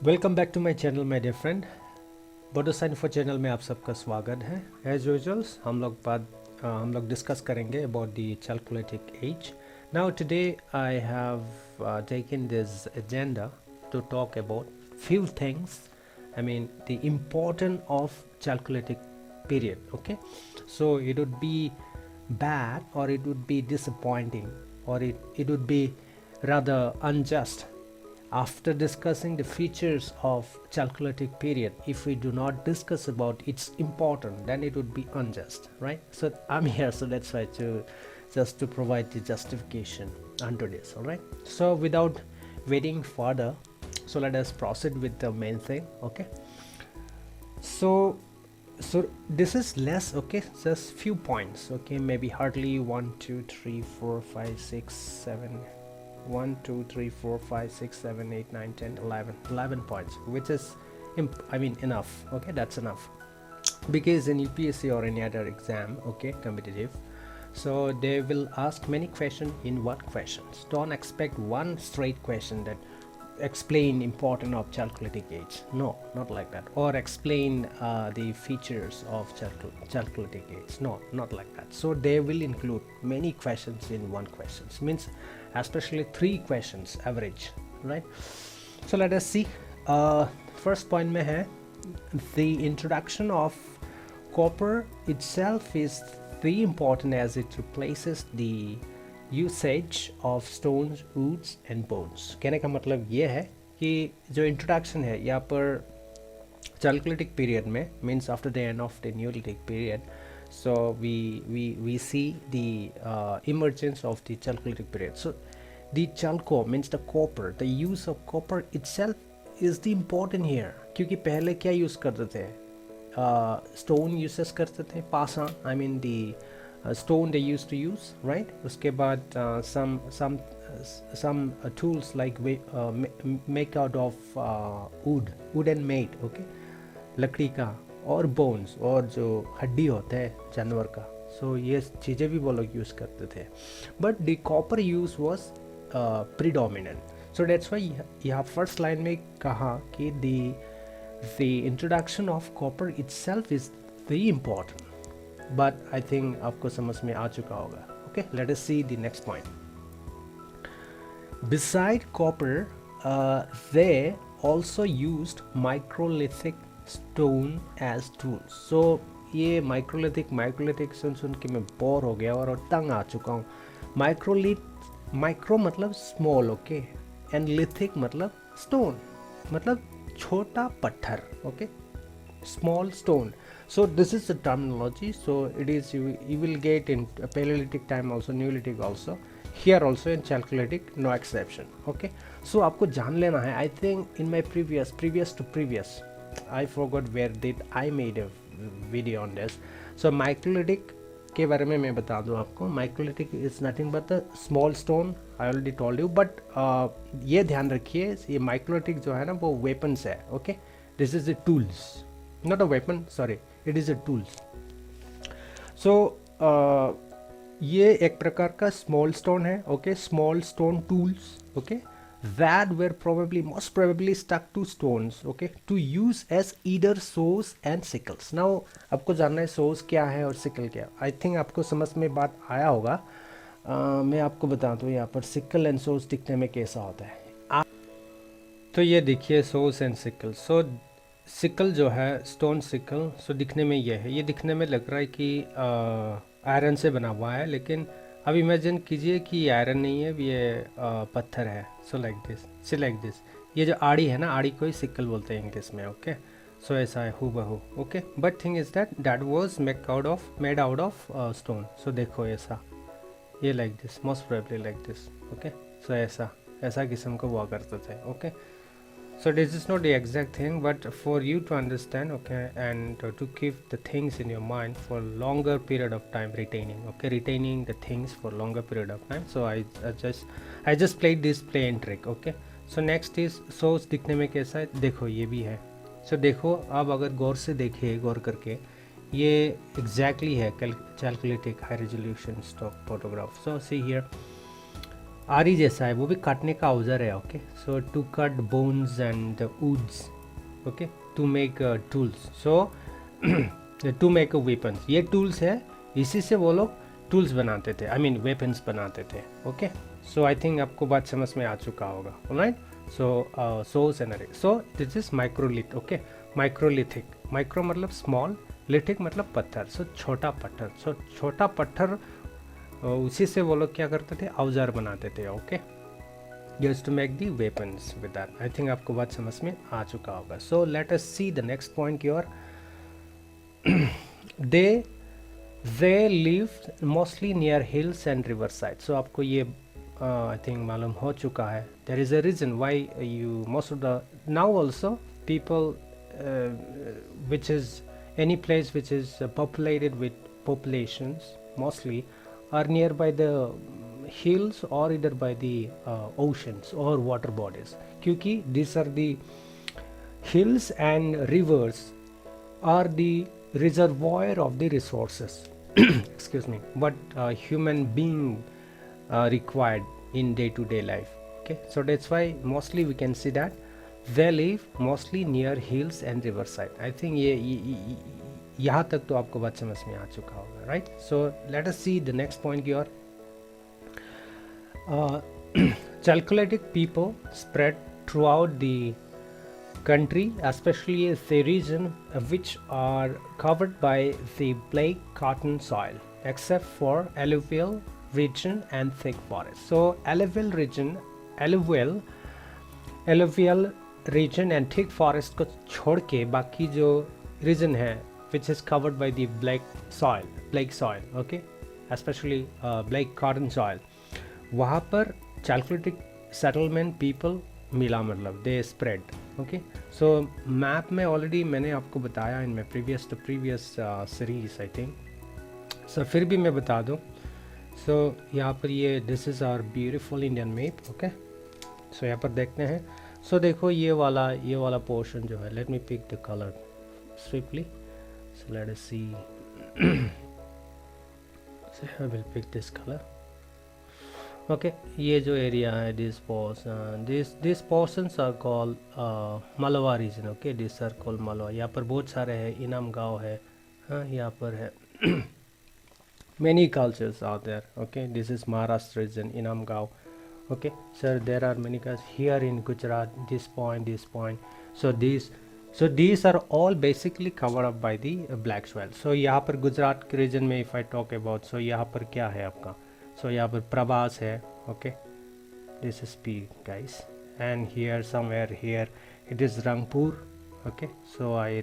Welcome back to my channel my dear friend. Bodosa info channel में आप सबका स्वागत है। एज यूजुअल्स हम लोग डिस्कस करेंगे about the calculative age. Now today I have taken this agenda to talk about few things. I mean the importance of calculating period. Okay, so it would be bad or it would be disappointing or it would be rather unjust after discussing the features of calculative period. If we do not discuss about its importance, then it would be unjust, right? So I'm here, so that's why to provide the justification under this. All right, so without waiting further, so let us proceed with the main thing. Okay, so this is less, okay, just few points, okay, maybe hardly 1 2 3 4 5 6 7 1 2 3 4 5 6 7 8 9 10 11 points, which is enough. Okay, that's enough, because in UPSC or any other exam, okay, competitive, so they will ask many questions in one questions. Don't expect one straight question that explain important of calculating age. No, not like that. Or explain the features of calculating age. No, not like that. So they will include many questions in one questions, means especially 3 questions average, right? So let us see. First point mein hai, the introduction of copper itself is very important as it replaces the usage of stones, woods and bones. कहने का मतलब ये है कि जो introduction है यहाँ पर कैलकुलेटिक पीरियड में, means after the end of the Neolithic period, so we see the emergence of the calculatic period. So the chalco means the copper, the use of copper itself is the important here, क्योंकि पहले क्या use करते थे, stone uses करते थे, पासा, I mean the stone they used to use, right? उसके बाद some tools like make out of wood and made, okay, लकड़ी का, और bones, और जो हड्डी होता है जानवर का, so ये चीज़ें भी वो लोग यूज़ करते थे, but the copper use was predominant. So that's why यहाँ first line में कहा कि the introduction of copper itself is very important. But I think आपको समझ में आ चुका होगा. Okay, let us see the next point. Beside copper, they also used microlithic stone as tools. So ये microlithic सुन के मैं बोर हो गया और तंग आ चुका हूँ. माइक्रो मतलब स्मॉल, ओके, एंड लिथिक मतलब स्टोन, मतलब छोटा पत्थर, okay, small stone. So this is the terminology. So it is, you will get in Paleolithic time also, Neolithic also, here also in Chalcolithic, no exception. Okay, so आपको जान लेना है. I think in my previous to previous, I forgot where did I made a video on this. So Microlithic के बारे में मैं बता दूँ आपको. Microlithic is nothing but the small stone, I already told you. But ये ध्यान रखिए, ये Microlithic जो है ना वो weapons है. Okay, this is the tools, not a weapon, sorry, it is a tools. So ये एक प्रकार का small stone है, okay, small stone tools, okay, that were most probably stuck to stones, okay, to use as either saws and sickles. Now आपको जानना है saws क्या है और sickle क्या है. I think आपको समझ में बात आया होगा. मैं आपको बता दूँ यहाँ पर sickle and saws दिखने में कैसा होता है. तो ये देखिए saws and sickle. So sickle जो है, स्टोन सिकल, सो दिखने में ये दिखने में लग रहा है कि आयरन से बना हुआ है, लेकिन अब इमेजिन कीजिए कि ये आयरन नहीं है, ये पत्थर है. सो लाइक दिस, ये जो आड़ी है ना, आड़ी को ही सिकल बोलते हैं इंग्लिश में. ओके, सो ऐसा है हु बहू. Okay, but thing is that was made out of stone. So देखो ऐसा, ये like this, most probably like this. Okay, so ऐसा किस्म को हुआ करते थे. Okay, so this is not the exact thing, but for you to understand, okay, and to keep the things in your mind for longer period of time, retaining the things for longer period of time. So I just played this play and trick. Okay, so next is source. दिखने में कैसा है, देखो ये भी है. So देखो, अब अगर गौर करके, ये exactly है calculating high resolution stock photograph. So see here, आरी जैसा है, वो भी काटने का औजार है. Okay, so to cut bones and woods. Okay, to make tools. So to make weapons, ये टूल्स है. इसी से वो लोग टूल्स बनाते थे, आई मीन वेपन्स बनाते थे. ओके, सो आई थिंक आपको बात समझ में आ चुका होगा. ऑलराइट, सो सोर्स एंड अरे. So this is microlith. Okay, microlithic. Micro मतलब स्मॉल, लिथिक मतलब पत्थर. सो छोटा पत्थर. सो छोटा पत्थर, उसी से वो लोग क्या करते थे, औजार बनाते थे. Okay, used to make the weapons with that. I think आपको बात समझ में आ चुका होगा. So let us see the next point your. they live mostly near hills and riverside. So आपको ये I think मालूम हो चुका है. There is a reason why you most of the now also people which is any place which is populated with populations mostly are nearby the hills or either by the oceans or water bodies. क्योंकि these are the hills and rivers are the reservoir of the resources excuse me, what human being required in day-to-day life. Okay, so that's why mostly we can see that they live mostly near hills and riverside. I think ये यहाँ तक तो आपको बात समझ में आ चुका होगा. Right, so let us see the next point your. Chalcolithic people spread throughout the country, especially the region which are covered by the black cotton soil, except for alluvial region and thick forest. So alluvial region and thick forest को छोड़ के बाकी जो region है which is covered by the black soil, okay, especially black cotton soil, वहाँ पर Chalcolithic settlement people मिला, मतलब they spread. Okay, so map में ऑलरेडी मैंने आपको बताया in my previous series I think. So फिर भी मैं बता दूँ. सो यहाँ पर ये this is our beautiful Indian map. Okay, so यहाँ पर देखते हैं. सो देखो ये वाला पोर्शन जो है, let me pick the colour swiftly. So let us see. So I will pick this colour. Okay, ये जो एरिया है, this portions are called Malwa region. Okay, this are called Malwa. यहाँ पर बहुत सारे हैं. इनाम गांव है, हाँ यहाँ पर है. many cultures out there. Okay, this is Maharashtra region, Inam गांव. Okay, sir, there are many cultures here in Gujarat. This point. So these are all basically covered up by the black soil. So यहाँ पर गुजरात के reason में if I talk about, so यहाँ पर क्या है आपका. So यहाँ पर प्रभास है. Okay, this is P guys, and here somewhere here it is Rangpur. Okay, so I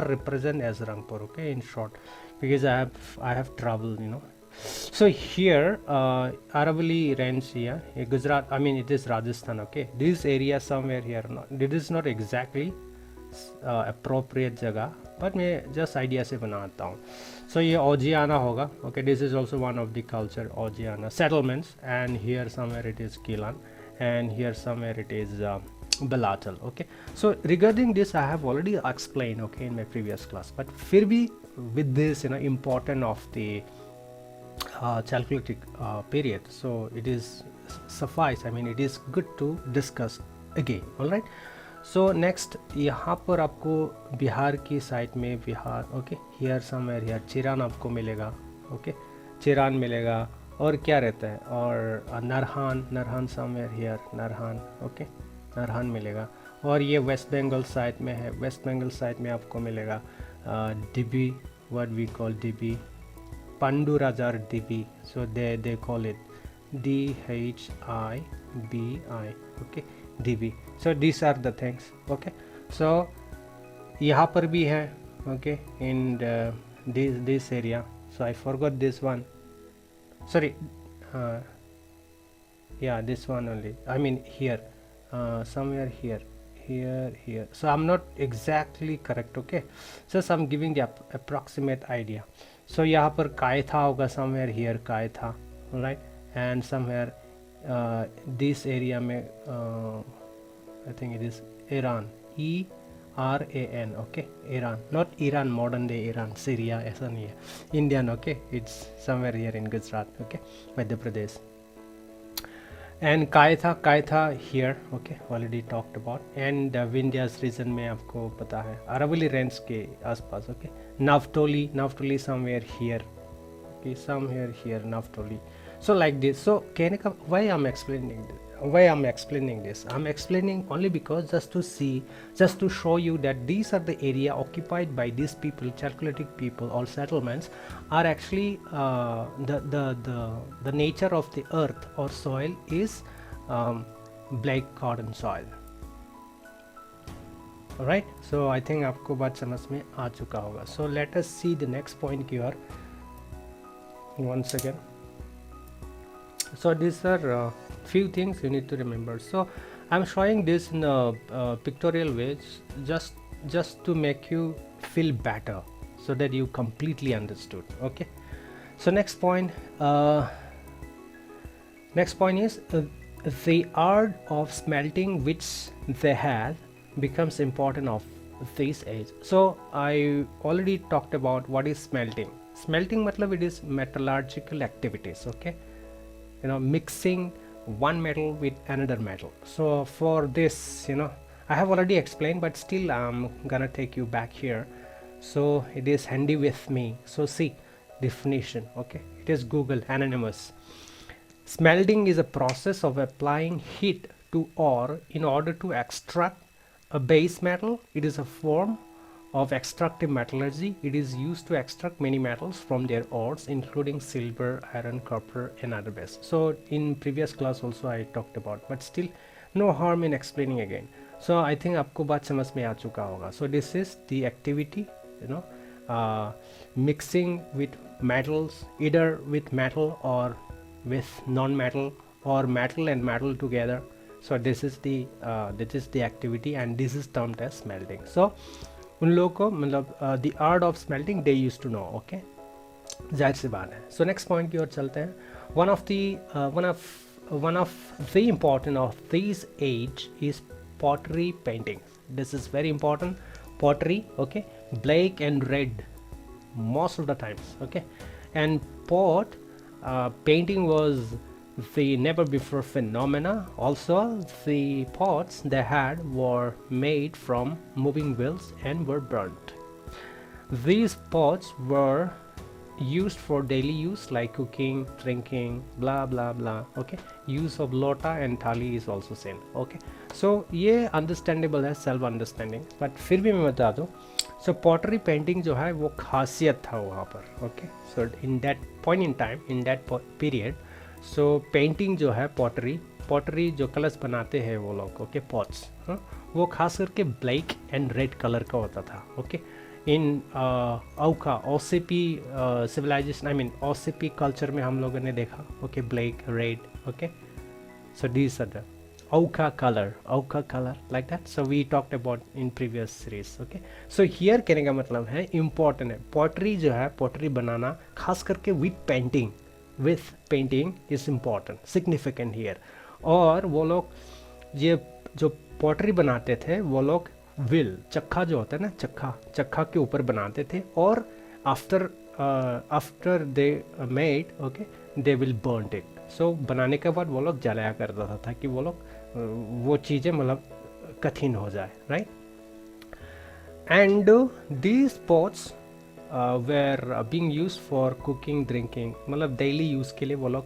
represent as Rangpur. Okay, in short, because I have traveled, you know. So here Aravalli range here, Gujarat, I mean it is Rajasthan. Okay, this area somewhere here, it is not exactly appropriate जगह, but मैं just idea से बनाता हूँ. So ये Ojiana होगा. Okay, this is also one of the culture, Ojiana settlements, and here somewhere it is Kilan, and here somewhere it is Balatal. Okay, so regarding this I have already explained, okay, in my previous class, but फिर भी with this, you know, important of the Chalcolithic period, so it is suffice, I mean it is good to discuss again. all right, so next यहाँ पर आपको बिहार की side में Bihar. Okay, here somewhere here Chirand आपको मिलेगा. Okay, चिरान मिलेगा. और क्या रहता है, और नरहान समवेयर हियर, नरहान. ओके, नरहान मिलेगा. और ये वेस्ट बंगाल साइड में है. वेस्ट बंगाल साइड में आपको मिलेगा dhibi, what we call dhibi, Pandurajar Dhibi. So they call it DHIBI. Okay, DB. So these are the things. Okay, so यहाँ पर भी है. Okay, in this area. So I forgot this one. Sorry. Yeah, this one only. I mean here, somewhere here. So I'm not exactly correct. Okay, so I'm giving the approximate idea. So यहाँ पर कायथा होगा, somewhere here Kayatha. Alright, and somewhere this area में I think it is Iran, ERAN. Okay, Iran, not Iran, modern day Iran, Syria, ऐसा नहीं है. Indian. Okay, it's somewhere here in Gujarat. Okay, Madhya Pradesh. And Kayatha here, okay, already talked about. And Vindhyas region में आपको पता है Aravalli range के आसपास. Okay, Navdatoli somewhere here, okay, somewhere here Naftali. So like this. So कहने का why I'm explaining this, I'm explaining only because just to show you that these are the area occupied by these people, Chalcolithic people or settlements, are actually the nature of the earth or soil is black cotton soil. Alright, so I think आपको बात समझ में आ चुका होगा. So let us see the next point here. Once again, so these are few things you need to remember. So I'm showing this in a pictorial way, just to make you feel better, so that you completely understood. Okay, so next point is the art of smelting which they had becomes important of this age. So I already talked about what is smelting. Smelting matlab it is metallurgical activities, okay, you know, mixing one metal with another metal. So for this, you know, I have already explained, but still I'm gonna take you back here, so it is handy with me. So see definition, okay, it is Google anonymous. Smelting is a process of applying heat to ore in order to extract a base metal. It is a form of extractive metallurgy. It is used to extract many metals from their ores, including silver, iron, copper and other base. So in previous class also I talked about, but still no harm in explaining again. So I think आपको बात समझ में आ चुका होगा. So this is the activity, you know, mixing with metals, either with metal or with non-metal, or metal and metal together. So this is the activity, and this is termed as smelting. So उन लोगों को मतलब the art of smelting they use to know. Okay, जाहिर सी बात है. सो next point की ओर चलते हैं. One of the important of this age is pottery painting. This is very important. Pottery, okay, black and red most of the times, okay, and pot painting was the never before phenomena. Also the pots they had were made from moving wheels and were burnt. These pots were used for daily use like cooking, drinking, blah blah blah. Okay, use of lota and thali is also same. Okay, so ये understandable है, self understanding, but फिर भी मैं बता दूँ. So pottery painting जो है वो खासियत था वहाँ पर. Okay, so in that point in time, in that period, so painting जो है pottery जो कलश बनाते हैं वो लोग, okay, pots, वो खास करके ब्लैक एंड रेड कलर का होता था. ओके, इन औका OCP civilisation, I mean OCP culture में हम लोगों ने देखा. Okay, black, red. Okay, so these are the ochre color like that. So we talked about in previous series. Okay, so here कहने का मतलब है important है. pottery जो है, pottery बनाना खास करके with painting is important, significant here. और वो लोग ये जो pottery बनाते थे वो लोग व्हील, चक्का जो होता है ना, चक्का के ऊपर बनाते थे. और after they made, okay, they will burn it. So बनाने के बाद वो लोग जलाया करता था ताकि वो लोग वो चीज़ें मतलब कठिन हो जाए, right. And these pots were being used for cooking, drinking, मतलब डेली यूज़ के लिए वो लोग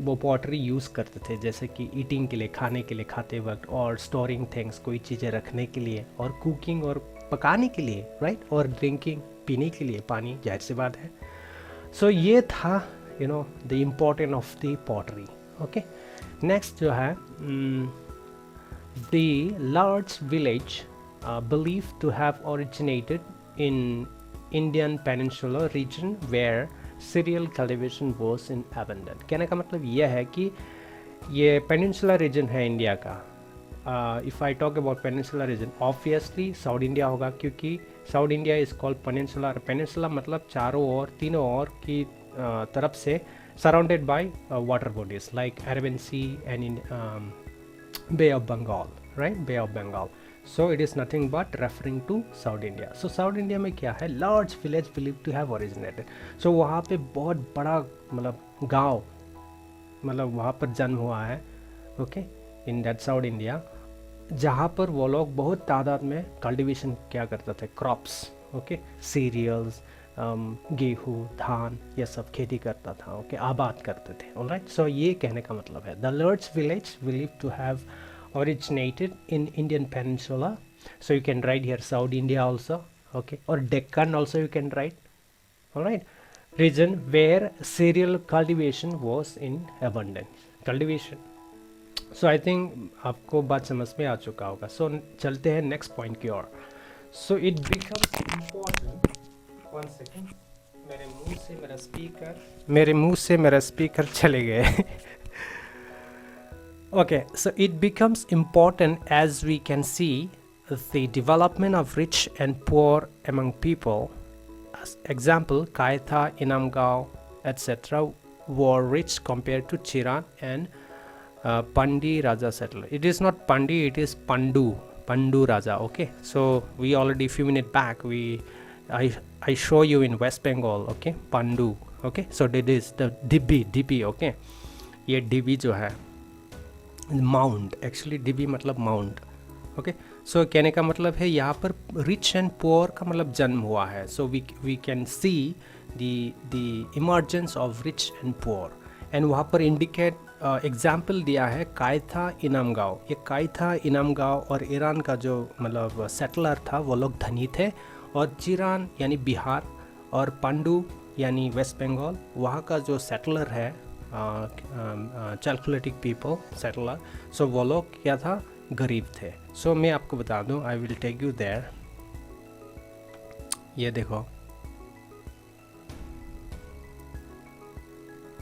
वो पॉटरी यूज़ करते थे, जैसे कि ईटिंग के लिए, खाने के लिए खाते वक्त, और स्टोरिंग थिंग्स, कोई चीज़ें रखने के लिए, और कुकिंग और पकाने के लिए, राइट, और ड्रिंकिंग, पीने के लिए पानी, जाहिर सी बात है. सो ये था, you know, the importance of the pottery. Okay, next जो है the large village believed to have originated in Indian Peninsula region where serial television was in abundance. कहने का मतलब यह है कि ये पेनिनसुला रीजन है इंडिया का. If I talk about peninsula region, obviously south India होगा, क्योंकि south India is called peninsula. Peninsula मतलब चारों ओर, तीनों ओर की तरफ से surrounded by water bodies like Arabian Sea and in Bay of Bengal, right, Bay of Bengal. So it is nothing but referring to South India. So South India में क्या है, large village believed to have originated. So वहाँ पे बहुत बड़ा मतलब गांव, मतलब वहाँ पर जन्म हुआ है, okay, in that south India, जहाँ पर वो लोग बहुत तादाद में कल्टीवेशन क्या करते थे, क्रॉप्स, ओके, सीरियल्स, गेहूँ, धान, ये सब खेती करता था, ओके, आबाद करते थे, ऑलराइट। सो ये कहने का मतलब है the lords village believe to have originated in Indian Peninsula, so you can write here South India also, okay, or Deccan also you can write, all right, region where cereal cultivation was in abundance, cultivation. So I think आपको बात समझ में आ चुका होगा। So चलते हैं next point की ओर। So it becomes important, one second, मेरे मुंह से मेरा स्पीकर चले गए Okay, so it becomes important as we can see the development of rich and poor among people. As example, Kaitha, Inamgao, etc. were rich compared to Chiran and Pandi Raja settler. It is not Pandi, it is Pandu Raja. Okay, so we already few minutes back I show you in West Bengal. Okay, Pandu. Okay, so that is the Dibi. Okay, ये Dibi जो है mount, actually dB मतलब mount, okay. सो कहने का मतलब है यहाँ पर रिच एंड पुअर का मतलब जन्म हुआ है। So we can see the emergence of rich and poor, and वहाँ पर इंडिकेट एग्जाम्पल दिया है कायथा इनामगांव। ये कायथा इनामगांव और ईरान का जो मतलब सेटलर था वो लोग धनी थे, और चिरान यानी बिहार और पांडु यानी वेस्ट बंगाल वहाँ का जो सेटलर है कैलकुलेटिक पीपल सेटलर, सो वो लोग क्या था, गरीब थे। सो मैं आपको बता दूं, I will take you there, ये देखो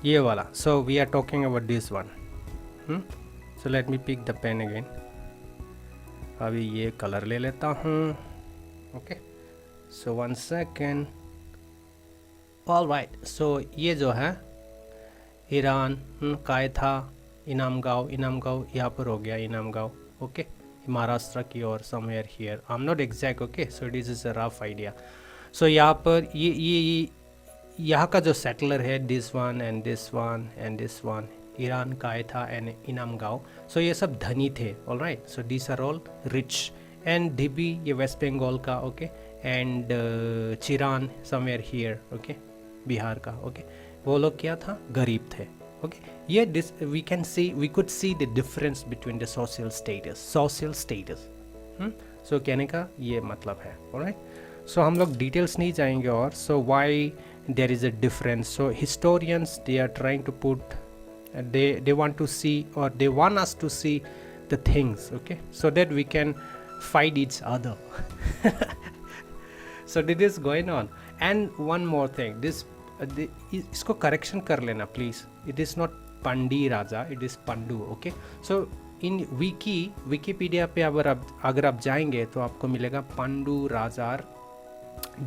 ये वाला। So we are talking about this one. So let me pick the pen again. अभी ये कलर ले लेता हूँ, okay. So 1 second. All right, so ये जो है ईरान, कायथा, इनामगांव यहाँ पर हो गया इनामगांव, ओके, महाराष्ट्र की ओर, somewhere here, I am not exact, okay. So it is a rough idea. So यहाँ पर ये यहाँ का जो सेटलर है, this one and this one and this one, Iran, Kayatha and Inamgaon, so ये सब धनी थे, all right. So this are all rich, and Dhibi ये वेस्ट बंगाल का, okay, and Chirand somewhere here, okay, Bihar का, ओके, वो लोग क्या था, गरीब थे, ओके। ये we could see the difference between the social status. So कहने का ये मतलब है, ऑलराइट। सो हम लोग डिटेल्स नहीं जाएंगे, और so why there is a difference. So historians they are trying to put, they want to see, or they want us to see the things, okay, so that we can fight each other so this is going on. And one more thing, इसको correction कर लेना please, it is not Pandi Raja, it is Pandu, okay. So in Wikipedia पे अगर आप जाएंगे तो आपको मिलेगा पंडू राजार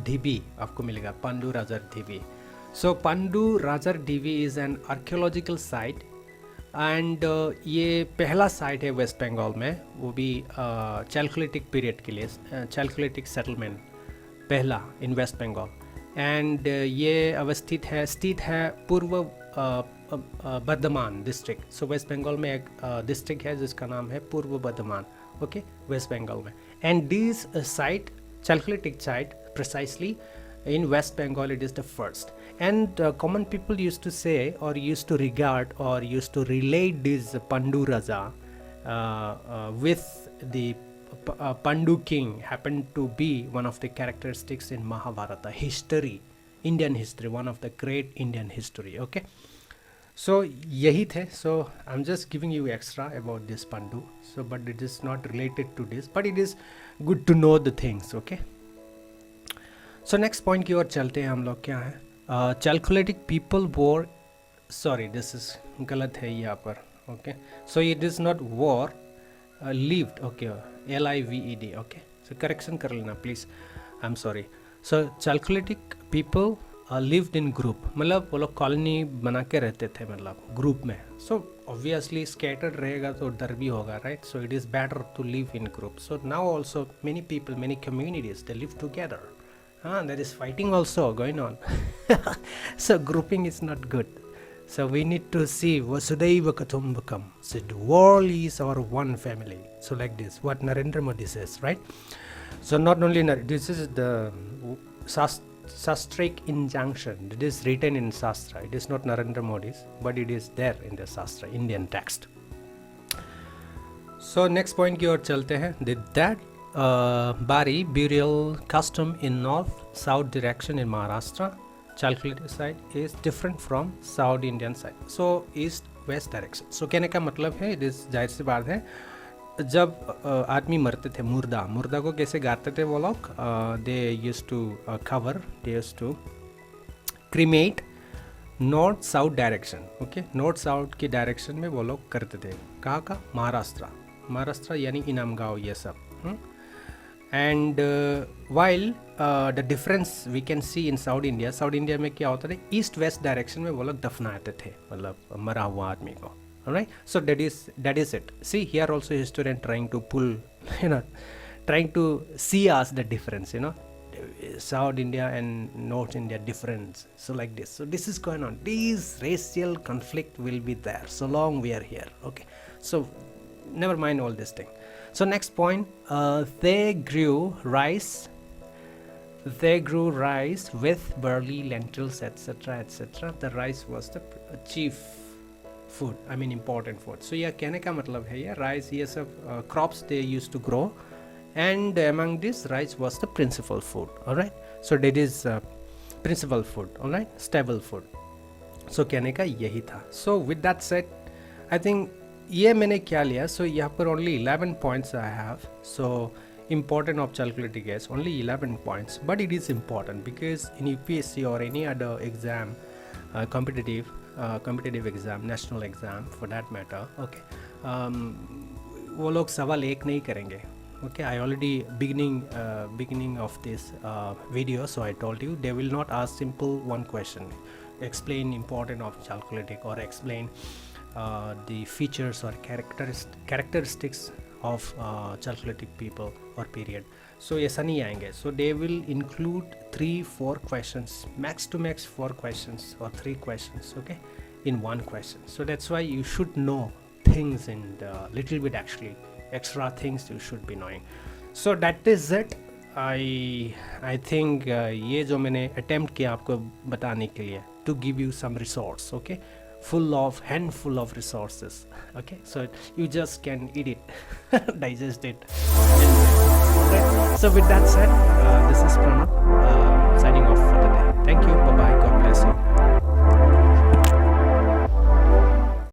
ढीबी, आपको मिलेगा Pandu Rajar ढीबी। So Pandu Rajar Dhibi is an archaeological site, and ये पहला साइट है वेस्ट बंगाल में, वो भी चैलकुलेटिक पीरियड के लिए, चैलकुलेटिक सेटलमेंट पहला इन वेस्ट बंगाल, एंड ये स्थित है पूर्व बर्धमान डिस्ट्रिक्ट। सो वेस्ट बंगाल में एक डिस्ट्रिक्ट है जिसका नाम है पूर्व बर्धमान, ओके, वेस्ट बंगाल में। And this site, chalcolithic site precisely in West Bengal, it is the first, and common people used to say, or used to regard, or used to relate this Pandu Raja with the Pandu king happened to be one of the characteristics in Mahabharata history, Indian history, one of the great Indian history, okay. So yahi the, so I'm just giving you extra about this Pandu, so but it is not related to this, but it is good to know the things, okay. So next point की ओर चलते हैं हम लोग, क्या है, chalcolithic people war, sorry this is गलत है यहाँ पर, okay. So it is not war, lived, okay, LIVED, okay. So correction कर लेना please, I am sorry. So chalcolithic people lived in group, मतलब वो लोग कॉलोनी बना के रहते थे, मतलब ग्रुप में। सो ऑब्वियसली स्कैटर्ड रहेगा तो डर भी होगा, right. So it is better to live in group. So now also many people, many communities, they live together. There is fighting also going on. So grouping is not good. So we need to see Vasudhaiva Kutumbakam. So the world is our one family. So like this, what Narendra Modi says, right? So not only this is the Shastric injunction. It is written in Shastra. It is not Narendra Modi's, but it is there in the Shastra, Indian text. So next point की ओर चलते हैं. That Bari burial custom in north-south direction in Maharashtra, Chalkuleti side, is different from South Indian side. So east-west direction. So कहने का मतलब है, it is जाहिर सी बात है, जब आदमी मरते थे, मुर्दा को कैसे गाते थे वो लोग, they used to cover, they used to cremate north south direction. Okay, north south की डायरेक्शन में वो लोग करते थे. कहाँ का? महाराष्ट्र यानी इनामगांव, ये सब. And while the difference we can see in South India में क्या होता था, ईस्ट वेस्ट डायरेक्शन में वो लोग दफनाते थे, मतलब मरा हुआ आदमी को. Right, so that is it. See, here also historian trying to pull, trying to see us the difference, South India and North India difference. So like this. So this is going on. This racial conflict will be there so long we are here. Okay. So never mind all this thing. So next point, they grew rice with barley, lentils, etc. The rice was the chief food, important food. So yeah, कहने का मतलब है ये rice, ये सब crops they used to grow, and among this rice was the principal food. All right, so that is principal food. All right, stable food. So कहने का यही था. So with that said, I think ये मैंने क्या लिया. So यहाँ पर only 11 points I have. So important of Chalkuleti gas, only 11 points, but it is important because in UPSC or any other exam, competitive exam, national exam for that matter, okay, वो लोग सवाल एक नहीं करेंगे. Okay, I already beginning of this video, so I told you they will not ask simple one question, explain important of Chalkuletic or explain the features or characteristics of Chalkuletic people or period. So ऐसा नहीं आएंगे. So they will include 3-4 questions, max to max 4 questions or 3 questions, okay, in one question. So that's why you should know things in the little bit, actually extra things you should be knowing. So that is it. I think ये जो मैंने attempt किया आपको बताने के लिए, to give you some resource, okay, handful of resources, okay, so you just can eat it, digest it. Right. So with that said, this is Pranav signing off for